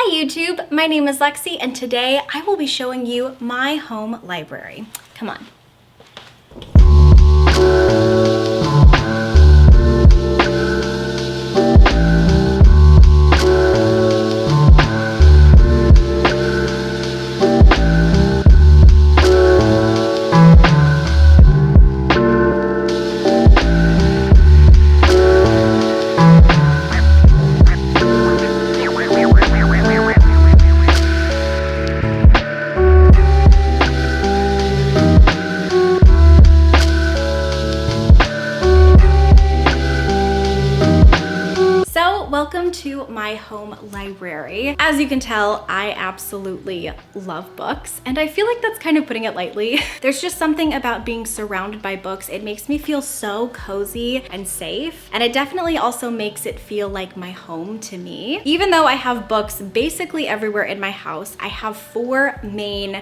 Hi YouTube, my name is Lexi and today I will be showing you my home library. Come on. Welcome to my home library. As you can tell, I absolutely love books, and I feel like that's kind of putting it lightly. There's just something about being surrounded by books. It makes me feel so cozy and safe, and it definitely also makes it feel like my home to me. Even though I have books basically everywhere in my house, I have 4 main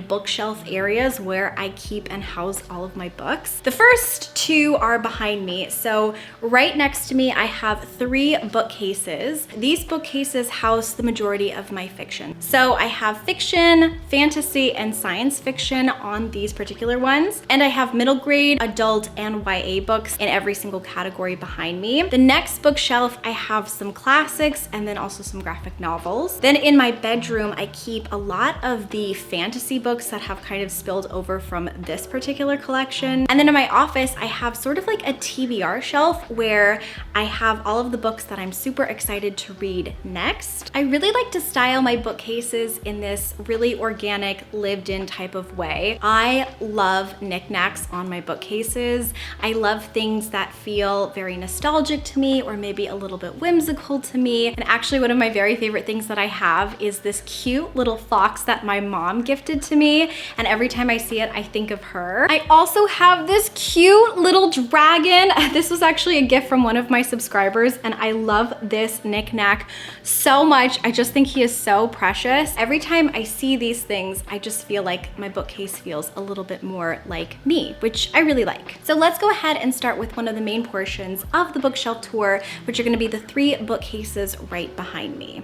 bookshelf areas where I keep and house all of my books. The first 2 are behind me. So right next to me, I have 3 bookcases. These bookcases house the majority of my fiction. So I have fiction, fantasy, and science fiction on these particular ones. And I have middle grade, adult, and YA books in every single category behind me. The next bookshelf, I have some classics and then also some graphic novels. Then in my bedroom, I keep a lot of the fantasy books that have kind of spilled over from this particular collection. And then in my office, I have sort of like a TBR shelf where I have all of the books that I'm super excited to read next. I really like to style my bookcases in this really organic, lived-in type of way. I love knickknacks on my bookcases. I love things that feel very nostalgic to me or maybe a little bit whimsical to me. And actually one of my very favorite things that I have is this cute little fox that my mom gifted to me. And every time I see it, I think of her. I also have this cute little dragon. This was actually a gift from one of my subscribers, and I love this knickknack so much. I just think he is so precious. Every time I see these things, I just feel like my bookcase feels a little bit more like me, which I really like. So let's go ahead and start with one of the main portions of the bookshelf tour, which are going to be the 3 bookcases right behind me.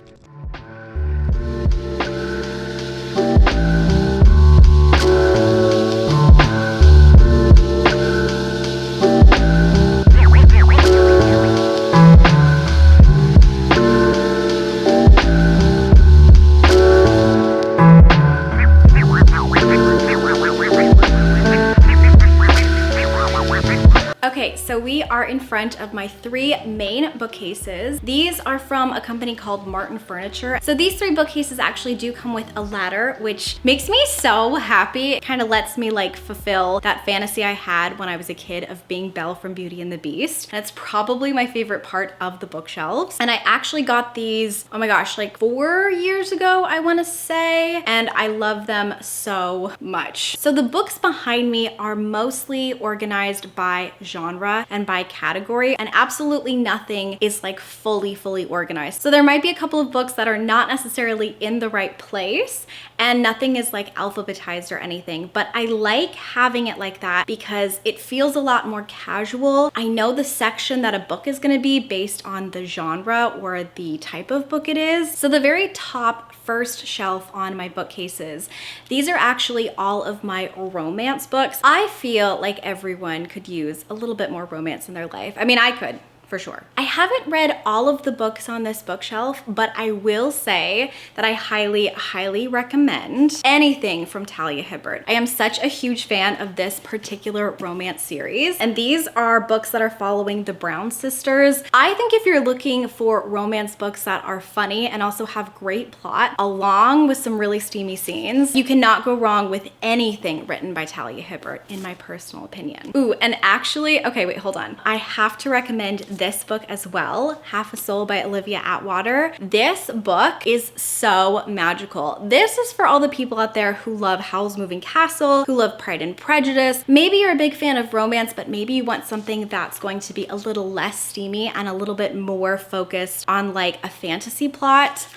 Okay, so we are in front of my 3 main bookcases. These are from a company called Martin Furniture. So these 3 bookcases actually do come with a ladder, which makes me so happy. It kind of lets me fulfill that fantasy I had when I was a kid of being Belle from Beauty and the Beast. That's probably my favorite part of the bookshelves. And I actually got these, oh my gosh, 4 years ago, I want to say, and I love them so much. So the books behind me are mostly organized by genre and by category, and absolutely nothing is fully organized. So there might be a couple of books that are not necessarily in the right place, and nothing is alphabetized or anything, but I like having it like that because it feels a lot more casual. I know the section that a book is going to be based on the genre or the type of book it is. So the very top first shelf on my bookcases, these are actually all of my romance books. I feel like everyone could use a little bit more romance in their life. I mean, I could. For sure. I haven't read all of the books on this bookshelf, but I will say that I highly recommend anything from Talia Hibbert. I am such a huge fan of this particular romance series, and these are books that are following the Brown sisters. I think if you're looking for romance books that are funny and also have great plot, along with some really steamy scenes, you cannot go wrong with anything written by Talia Hibbert, in my personal opinion. Ooh, and actually, okay, wait, hold on. I have to recommend this book as well, Half a Soul by Olivia Atwater. This book is so magical. This is for all the people out there who love Howl's Moving Castle, who love Pride and Prejudice. Maybe you're a big fan of romance, but maybe you want something that's going to be a little less steamy and a little bit more focused on a fantasy plot.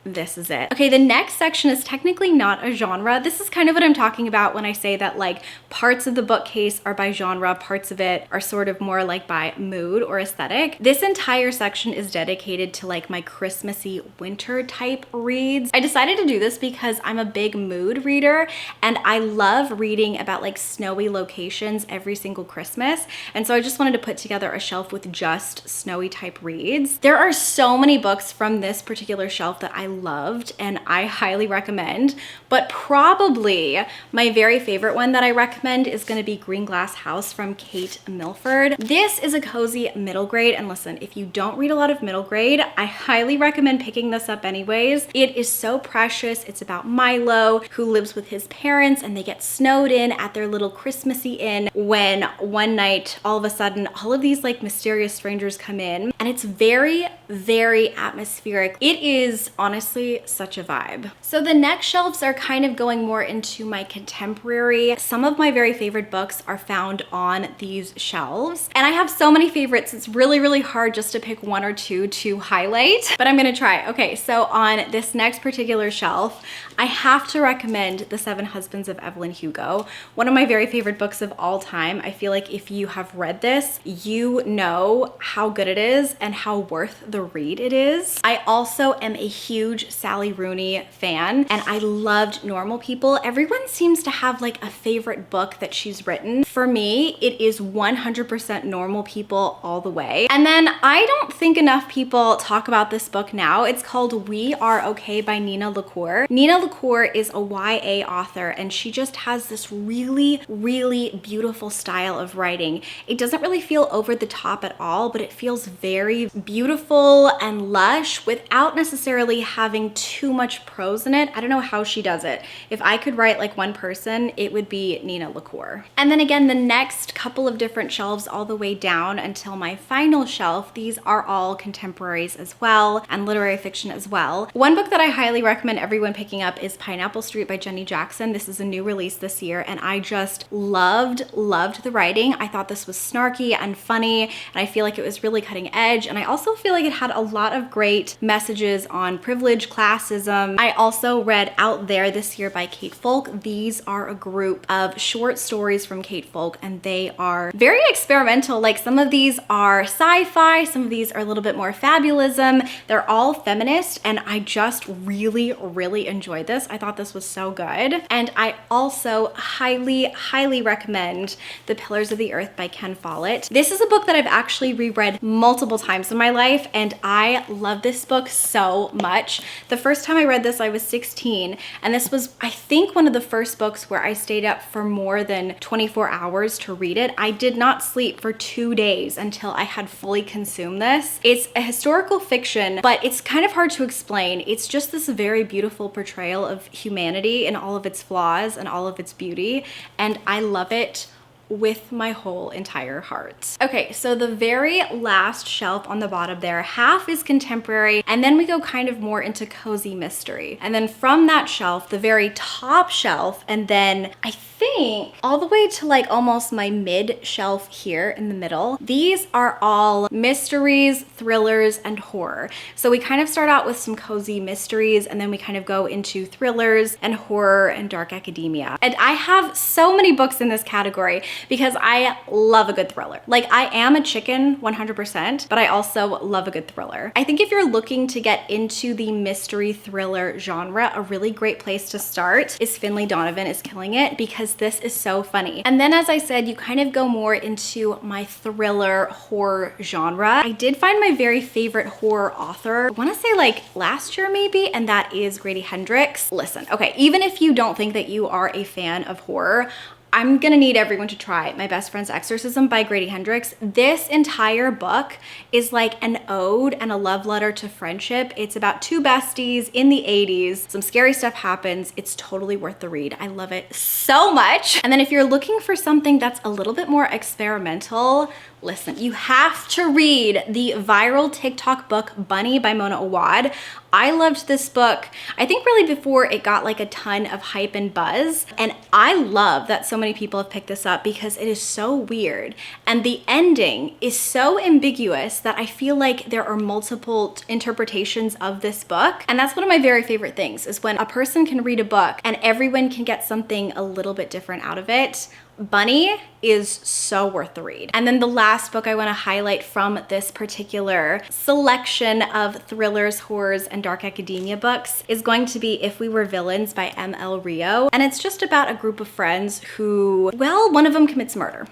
this is it. Okay, the next section is technically not a genre. This is kind of what I'm talking about when I say that like parts of the bookcase are by genre, parts of it are sort of more like by mood or aesthetic. This entire section is dedicated to like my Christmassy winter type reads. I decided to do this because I'm a big mood reader and I love reading about like snowy locations every single Christmas. And so I just wanted to put together a shelf with just snowy type reads. There are so many books from this particular shelf that I loved and I highly recommend, but probably my very favorite one that I recommend is going to be Green Glass House from Kate Milford. This is a cozy middle grade, and listen, if you don't read a lot of middle grade, I highly recommend picking this up anyways. It is so precious. It's about Milo who lives with his parents and they get snowed in at their little Christmassy inn when one night all of a sudden all of these like mysterious strangers come in, and it's very, very atmospheric. It is honestly such a vibe. So the next shelves are kind of going more into my contemporary. Some of my very favorite books are found on these shelves, and I have so many favorites. It's really, really hard just to pick one or two to highlight, but I'm gonna try. Okay, so on this next particular shelf, I have to recommend The Seven Husbands of Evelyn Hugo, one of my very favorite books of all time. I feel like if you have read this, you know how good it is and how worth the read it is. I also am a huge Sally Rooney fan, and I loved Normal People. Everyone seems to have like a favorite book that she's written. For me, it is 100% Normal People all the way. And then I don't think enough people talk about this book now. It's called We Are Okay by Nina LaCour. Nina LaCour is a YA author, and she just has this really, really beautiful style of writing. It doesn't really feel over the top at all, but it feels very beautiful and lush without necessarily having too much prose in it. I don't know how she does it. If I could write like one person, it would be Nina LaCour. And then again, the next couple of different shelves all the way down until my final shelf, these are all contemporaries as well and literary fiction as well. One book that I highly recommend everyone picking up is Pineapple Street by Jenny Jackson. This is a new release this year, and I just loved the writing. I thought this was snarky and funny, and I feel like it was really cutting edge, and I also feel like it had a lot of great messages on privilege, classism. I also read Out There this year by Kate Folk. These are a group of short stories from Kate Folk, and they are very experimental. Like some of these are sci-fi, some of these are a little bit more fabulism. They're all feminist, and I just really, really enjoyed this. I thought this was so good. And I also highly, highly recommend The Pillars of the Earth by Ken Follett. This is a book that I've actually reread multiple times in my life, and I love this book so much. The first time I read this, I was 16, and this was, I think, one of the first books where I stayed up for more than 24 hours to read it. I did not sleep for 2 days until I had fully consumed this. It's a historical fiction, but it's kind of hard to explain. It's just this very beautiful portrayal of humanity and all of its flaws and all of its beauty, and I love it with my whole entire heart. Okay, so the very last shelf on the bottom there, half is contemporary, and then we go kind of more into cozy mystery. And then from that shelf, the very top shelf, and then I think all the way to like almost my mid shelf here in the middle, these are all mysteries, thrillers, and horror. So we kind of start out with some cozy mysteries, and then we kind of go into thrillers and horror and dark academia. And I have so many books in this category because I love a good thriller. Like, I am a chicken 100%, but I also love a good thriller. I think if you're looking to get into the mystery thriller genre, a really great place to start is Finlay Donovan Is Killing It, because this is so funny. And then, as I said, you kind of go more into my thriller horror genre. I did find my very favorite horror author, I want to say like last year maybe, and that is Grady Hendrix. Listen, okay, even if you don't think that you are a fan of horror, I'm gonna need everyone to try My Best Friend's Exorcism by Grady Hendrix. This entire book is like an ode and a love letter to friendship. It's about two besties in the 80s. Some scary stuff happens. It's totally worth the read. I love it so much. And then if you're looking for something that's a little bit more experimental, listen, you have to read the viral TikTok book Bunny by Mona Awad. I loved this book, I think really before it got like a ton of hype and buzz. And I love that so many people have picked this up because it is so weird. And the ending is so ambiguous that I feel like there are multiple interpretations of this book. And that's one of my very favorite things, is when a person can read a book and everyone can get something a little bit different out of it. Bunny is so worth the read. And then the last book I want to highlight from this particular selection of thrillers, horrors, and dark academia books is going to be If We Were Villains by M.L. Rio. And it's just about a group of friends who, well, one of them commits murder.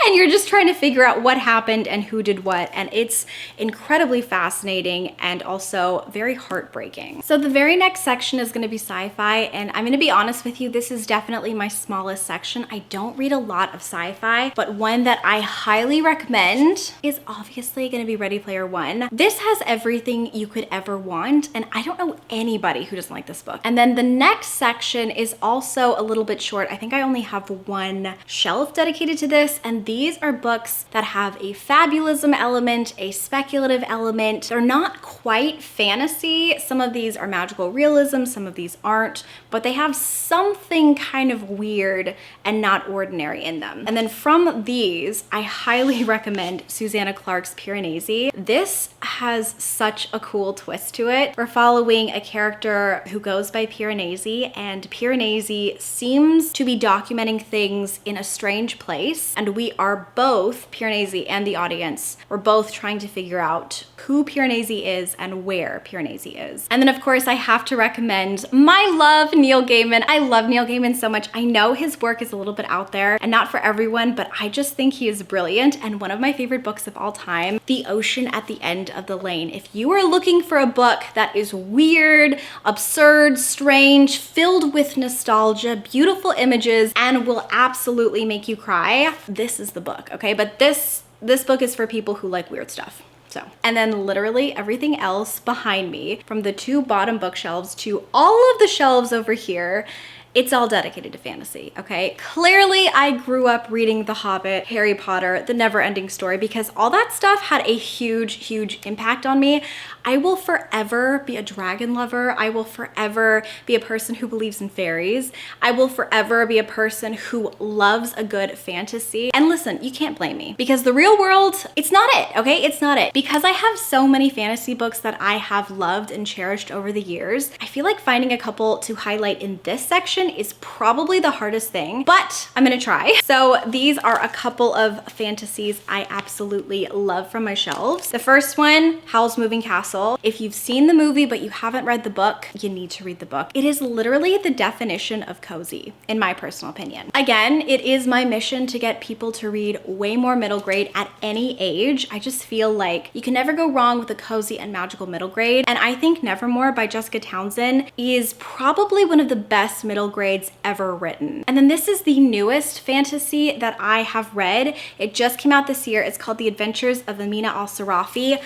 And you're just trying to figure out what happened and who did what. And it's incredibly fascinating and also very heartbreaking. So the very next section is going to be sci-fi. And I'm going to be honest with you, this is definitely my smallest section. I don't read a lot of sci-fi, but one that I highly recommend is obviously going to be Ready Player One. This has everything you could ever want. And I don't know anybody who doesn't like this book. And then the next section is also a little bit short. I think I only have one shelf dedicated to this. And these are books that have a fabulism element, a speculative element. They're not quite fantasy. Some of these are magical realism, some of these aren't, but they have something kind of weird and not ordinary in them. And then from these, I highly recommend Susanna Clarke's Piranesi. This has such a cool twist to it. We're following a character who goes by Piranesi, and Piranesi seems to be documenting things in a strange place, and we are both, Piranesi and the audience, we're both trying to figure out who Piranesi is and where Piranesi is. And then of course I have to recommend my love, Neil Gaiman. I love Neil Gaiman so much. I know his work is a little bit out there and not for everyone, but I just think he is brilliant. And one of my favorite books of all time, The Ocean at the End of the Lane. If you are looking for a book that is weird, absurd, strange, filled with nostalgia, beautiful images, and will absolutely make you cry, this is the book, okay? But this book is for people who like weird stuff. So, and then literally everything else behind me, from the two bottom bookshelves to all of the shelves over here, it's all dedicated to fantasy, okay? Clearly, I grew up reading The Hobbit, Harry Potter, The Never-Ending Story, because all that stuff had a huge, huge impact on me. I will forever be a dragon lover. I will forever be a person who believes in fairies. I will forever be a person who loves a good fantasy. And listen, you can't blame me, because the real world, it's not it, okay? It's not it. Because I have so many fantasy books that I have loved and cherished over the years, I feel like finding a couple to highlight in this section is probably the hardest thing, but I'm gonna try. So these are a couple of fantasies I absolutely love from my shelves. The first one, Howl's Moving Castle. If you've seen the movie but you haven't read the book, you need to read the book. It is literally the definition of cozy, in my personal opinion. Again, it is my mission to get people to read way more middle grade at any age. I just feel like you can never go wrong with a cozy and magical middle grade. And I think Nevermore by Jessica Townsend is probably one of the best middle grades ever written. And then this is the newest fantasy that I have read. It just came out this year. It's called The Adventures of Amina al-Sarafi.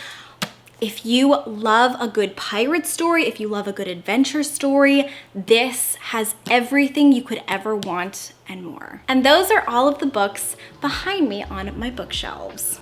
If you love a good pirate story, if you love a good adventure story, this has everything you could ever want and more. And those are all of the books behind me on my bookshelves.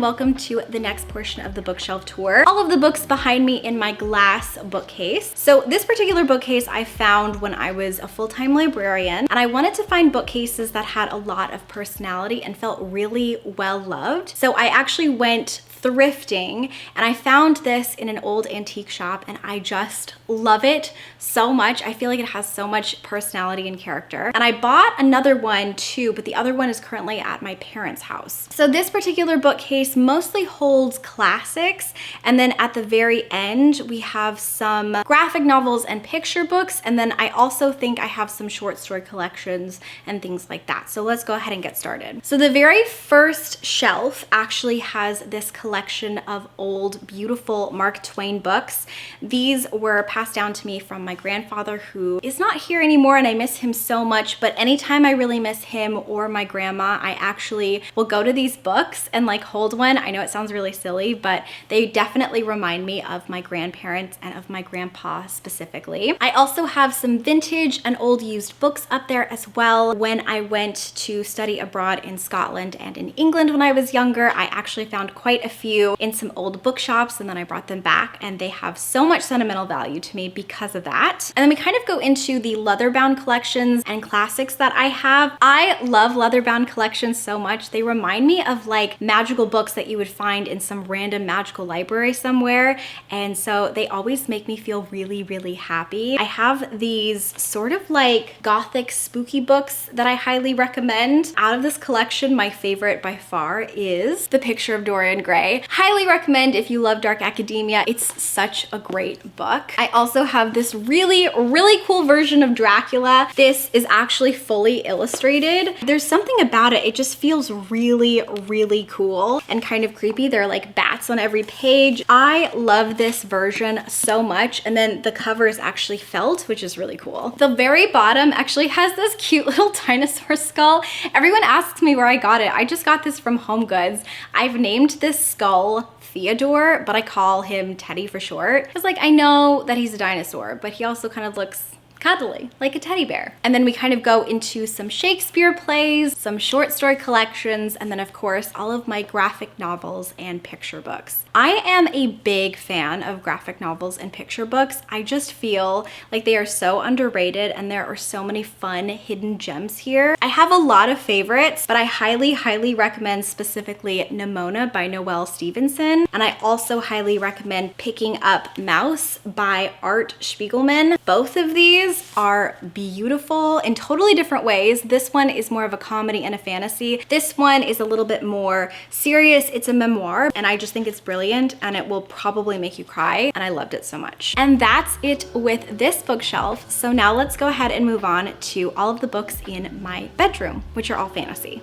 Welcome to the next portion of the bookshelf tour. All of the books behind me in my glass bookcase. So this particular bookcase I found when I was a full-time librarian, and I wanted to find bookcases that had a lot of personality and felt really well loved. So I actually went thrifting and I found this in an old antique shop and I just love it so much. I feel like it has so much personality and character. And I bought another one too, but the other one is currently at my parents' house. So this particular bookcase mostly holds classics, and then at the very end we have some graphic novels and picture books, and then I also think I have some short story collections and things like that. So let's go ahead and get started. So the very first shelf actually has this collection of old, beautiful Mark Twain books. These were passed down to me from my grandfather, who is not here anymore, and I miss him so much, but anytime I really miss him or my grandma, I actually will go to these books and like hold one. I know it sounds really silly, but they definitely remind me of my grandparents and of my grandpa specifically. I also have some vintage and old used books up there as well. When I went to study abroad in Scotland and in England when I was younger, I actually found quite a few in some old bookshops, and then I brought them back, and they have so much sentimental value to me because of that. And then we kind of go into the leather-bound collections and classics that I have. I love leather-bound collections so much. They remind me of like magical books that you would find in some random magical library somewhere, and so they always make me feel really, really happy. I have these sort of like gothic spooky books that I highly recommend. Out of this collection, my favorite by far is The Picture of Dorian Gray. Highly recommend if you love dark academia. It's such a great book. I also have this really, really cool version of Dracula. This is actually fully illustrated. There's something about it, it just feels really, really cool and kind of creepy. There are like bats on every page. I love this version so much, and then the cover is actually felt, which is really cool. The very bottom actually has this cute little dinosaur skull. Everyone asks me where I got it. I just got this from Home Goods. I've named this skull Theodore, but I call him Teddy for short. Because like, I know that he's a dinosaur, but he also kind of looks cuddly, like a teddy bear. And then we kind of go into some Shakespeare plays, some short story collections, and then of course, all of my graphic novels and picture books. I am a big fan of graphic novels and picture books. I just feel like they are so underrated, and there are so many fun hidden gems here. I have a lot of favorites, but I highly, highly recommend specifically Nimona by Noelle Stevenson. And I also highly recommend picking up Mouse by Art Spiegelman. Both of these are beautiful in totally different ways. This one is more of a comedy and a fantasy. This one is a little bit more serious. It's a memoir, and I just think it's brilliant, and it will probably make you cry, and I loved it so much. And that's it with this bookshelf. So now let's go ahead and move on to all of the books in my bedroom, which are all fantasy.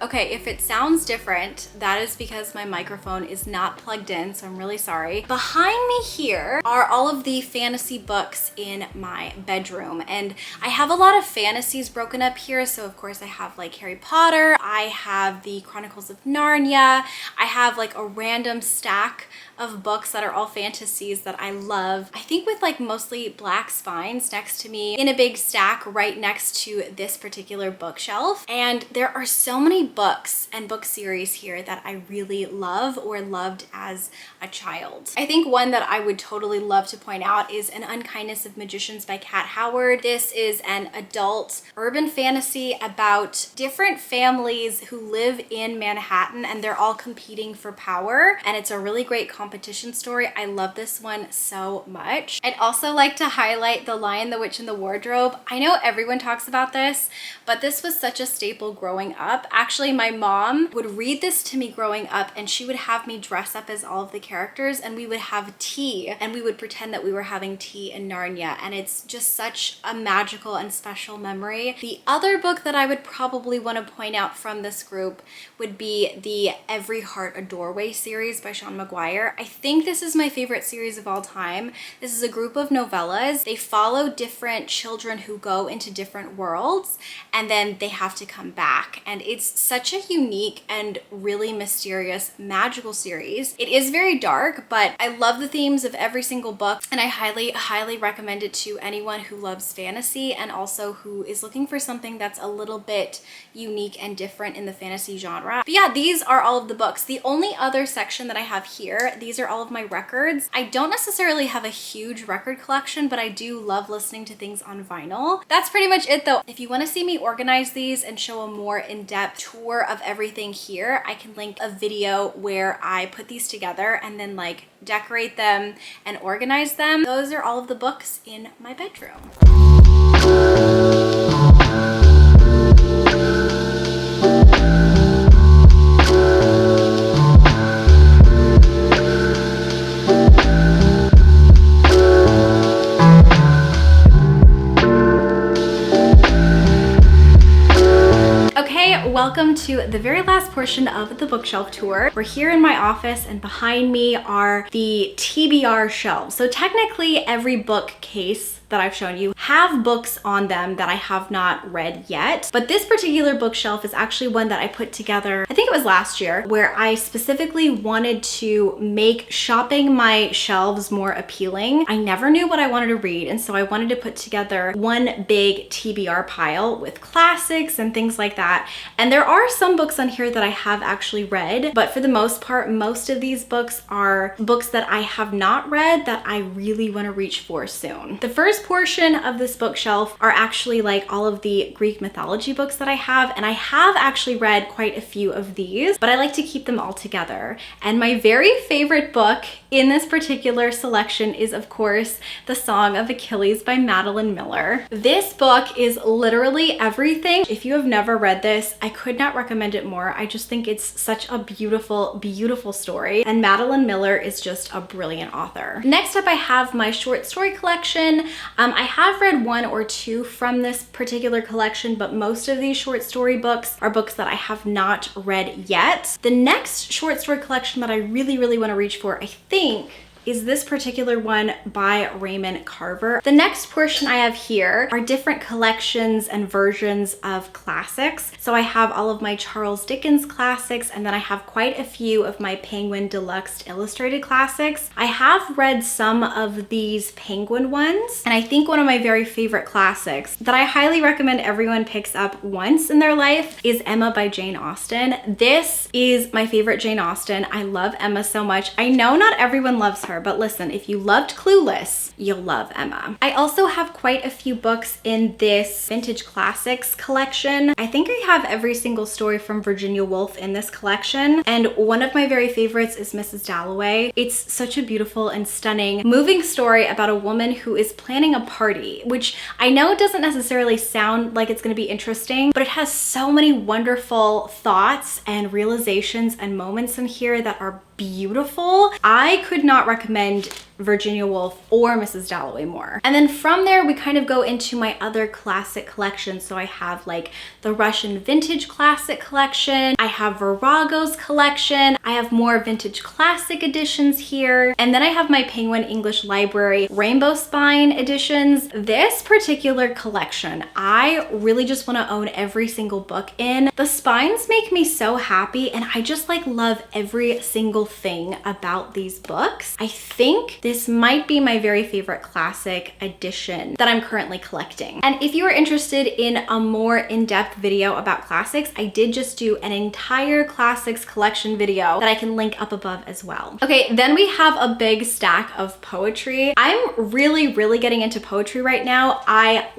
Okay, if it sounds different, that is because my microphone is not plugged in, so I'm really sorry. Behind me here are all of the fantasy books in my bedroom, and I have a lot of fantasies broken up here. So of course I have like Harry Potter, I have the Chronicles of Narnia, I have like a random stack of books that are all fantasies that I love. I think with like mostly black spines next to me in a big stack right next to this particular bookshelf. And there are so many books and book series here that I really love or loved as a child. I think one that I would totally love to point out is An Unkindness of Magicians by Kat Howard. This is an adult urban fantasy about different families who live in Manhattan, and they're all competing for power, and it's a really great competition story. I love this one so much. I'd also like to highlight The Lion, the Witch, and the Wardrobe. I know everyone talks about this, but this was such a staple growing up, Actually, my mom would read this to me growing up, and she would have me dress up as all of the characters, and we would have tea, and we would pretend that we were having tea in Narnia, and it's just such a magical and special memory. The other book that I would probably want to point out from this group would be the Every Heart a Doorway series by Sean McGuire. I think this is my favorite series of all time. This is a group of novellas. They follow different children who go into different worlds, and then they have to come back. And it's such a unique and really mysterious, magical series. It is very dark, but I love the themes of every single book, and I highly recommend it to anyone who loves fantasy and also who is looking for something that's a little bit unique and different in the fantasy genre. But yeah, these are all of the books. The only other section that I have here, these are all of my records. I don't necessarily have a huge record collection, but I do love listening to things on vinyl. That's pretty much it though. If you want to see me organize these and show a more in-depth tour of everything here, I can link a video where I put these together and then like decorate them and organize them. Those are all of the books in my bedroom. Welcome to the very last portion of the bookshelf tour. We're here in my office, and behind me are the TBR shelves. So technically every bookcase that I've shown you have books on them that I have not read yet. But this particular bookshelf is actually one that I put together, I think it was last year, where I specifically wanted to make shopping my shelves more appealing. I never knew what I wanted to read, and so I wanted to put together one big TBR pile with classics and things like that. And there are some books on here that I have actually read, but for the most part, most of these books are books that I have not read that I really want to reach for soon. The first portion of this bookshelf are actually like all of the Greek mythology books that I have, and I have actually read quite a few of these, but I like to keep them all together. And my very favorite book in this particular selection is, of course, The Song of Achilles by Madeline Miller. This book is literally everything. If you have never read this, I could not recommend it more. I just think it's such a beautiful, beautiful story, and Madeline Miller is just a brilliant author. Next up, I have my short story collection. I have read one or two from this particular collection, but most of these short story books are books that I have not read yet. The next short story collection that I really want to reach for, I think, is this particular one by Raymond Carver. The next portion I have here are different collections and versions of classics. So I have all of my Charles Dickens classics, and then I have quite a few of my Penguin Deluxe Illustrated classics. I have read some of these Penguin ones, and I think one of my very favorite classics that I highly recommend everyone picks up once in their life is Emma by Jane Austen. This is my favorite Jane Austen. I love Emma so much. I know not everyone loves her, but listen, if you loved Clueless, you'll love Emma. I also have quite a few books in this vintage classics collection. I think I have every single story from Virginia Woolf in this collection, and one of my very favorites is Mrs. Dalloway. It's such a beautiful and stunning, moving story about a woman who is planning a party, which I know doesn't necessarily sound like it's going to be interesting, but it has so many wonderful thoughts and realizations and moments in here that are beautiful. I could not recommend Virginia Woolf or Mrs. Dalloway more. And then from there, we kind of go into my other classic collection. So I have like the Russian vintage classic collection. I have Virago's collection. I have more vintage classic editions here. And then I have my Penguin English Library Rainbow Spine editions. This particular collection, I really just want to own every single book in. The spines make me so happy, and I just like love every single thing about these books. I think this might be my very favorite classic edition that I'm currently collecting. And if you are interested in a more in-depth video about classics, I did just do an entire classics collection video that I can link up above as well. Okay, then we have a big stack of poetry. I'm really getting into poetry right now. I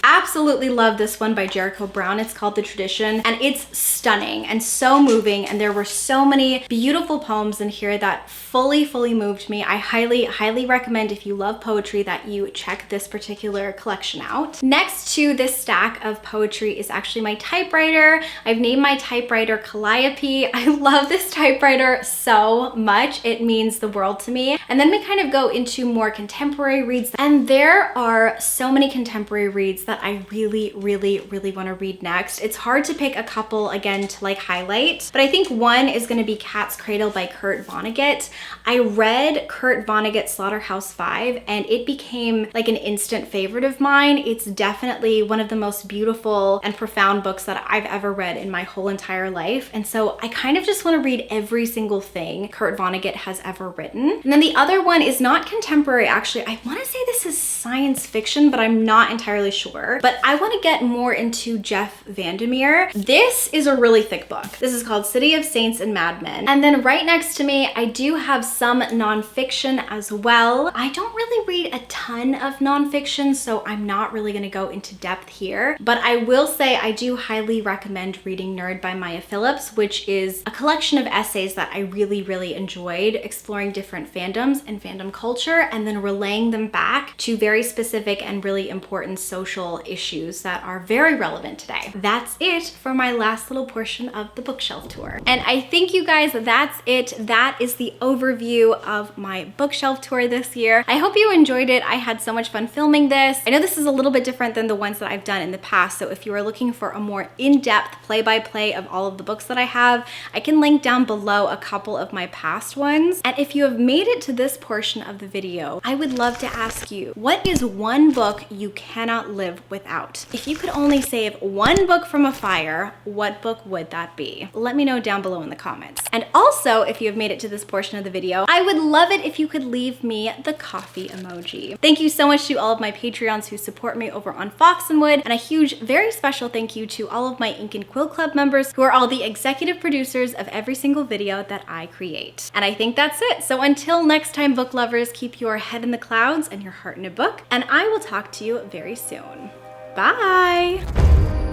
absolutely love this one by Jericho Brown. It's called The Tradition, and it's stunning and so moving, and there were so many beautiful poems in here that fully moved me. I highly recommend, if you love poetry, that you check this particular collection out. Next to this stack of poetry is actually my typewriter. I've named my typewriter Calliope. I love this typewriter so much. It means the world to me. And then we kind of go into more contemporary reads, and there are so many contemporary reads that I really want to read next. It's hard to pick a couple again to like highlight, but I think one is going to be Cat's Cradle by Kurt Vonnegut. I read Kurt Vonnegut's Slaughterhouse-5 and it became like an instant favorite of mine. It's definitely one of the most beautiful and profound books that I've ever read in my whole entire life. And so I kind of just want to read every single thing Kurt Vonnegut has ever written. And then the other one is not contemporary, actually. I want to say this is science fiction, but I'm not entirely sure. But I want to get more into Jeff Vandermeer. This is a really thick book. This is called City of Saints and Madmen. And then right next to me, I do have some nonfiction as well. I don't really read a ton of nonfiction, so I'm not really going to go into depth here. But I will say I do highly recommend reading Nerd by Maya Phillips, which is a collection of essays that I really enjoyed, exploring different fandoms and fandom culture, and then relaying them back to very specific and really important social issues that are very relevant today. That's it for my last little portion of the bookshelf tour. And I think, you guys, that's it. That is the overview of my bookshelf tour this year. I hope you enjoyed it. I had so much fun filming this. I know this is a little bit different than the ones that I've done in the past, so if you are looking for a more in-depth play-by-play of all of the books that I have, I can link down below a couple of my past ones. And if you have made it to this portion of the video, I would love to ask you, what is one book you cannot live without? If you could only save one book from a fire, what book would that be? Let me know down below in the comments. And also, if you have made it to this portion of the video, I would love it if you could leave me the coffee emoji. Thank you so much to all of my Patreons who support me over on Fox and Wood, and a huge, very special thank you to all of my Ink and Quill Club members who are all the executive producers of every single video that I create. And I think that's it. So until next time, book lovers, keep your head in the clouds and your heart in a book, and I will talk to you very soon. Bye!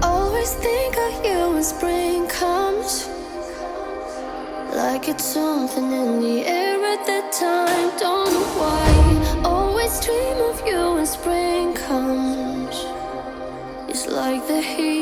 Always think of you when spring comes, like it's something in the air at that time. Don't know why. Always dream of you when spring comes. It's like the heat